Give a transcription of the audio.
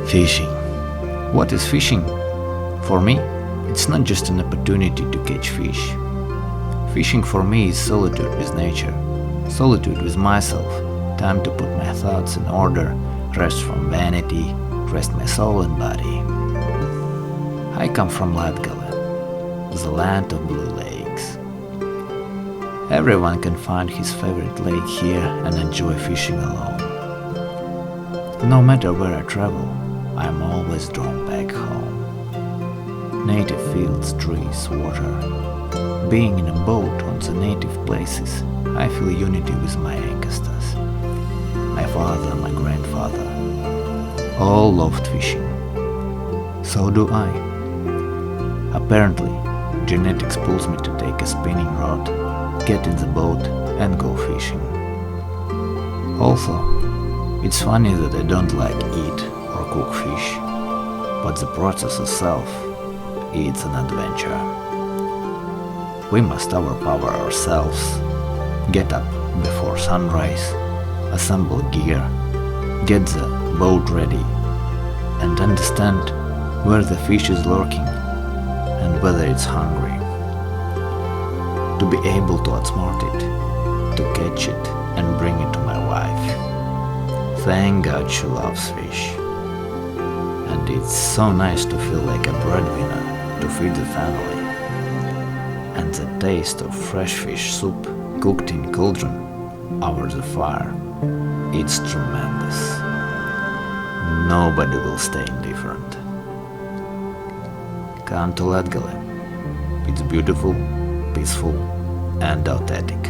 Fishing. What is fishing? For me, it's not just an opportunity to catch fish. Fishing for me is solitude with nature, solitude with myself, time to put my thoughts in order, rest from vanity, rest my soul and body. I come from Latgale, the land of blue lakes. Everyone can find his favorite lake here and enjoy fishing alone. No matter where I travel, I am always drawn back home. Native fields, trees, water. Being in a boat on the native places, I feel unity with my ancestors. My father, my grandfather, all loved fishing. So do I. Apparently, genetics pulls me to take a spinning rod, get in the boat and go fishing. Also, it's funny that I don't like eat or cook fish, but the process itself, it's an adventure. We must overpower ourselves, get up before sunrise, assemble gear, get the boat ready, and understand where the fish is lurking and whether it's hungry. To be able to outsmart it, to catch it and bring it to my wife. Thank God she loves fish. And it's so nice to feel like a breadwinner to feed the family. And the taste of fresh fish soup cooked in cauldron over the fire, it's tremendous. Nobody will stay indifferent. Come to Latgale. It's beautiful, peaceful, and authentic.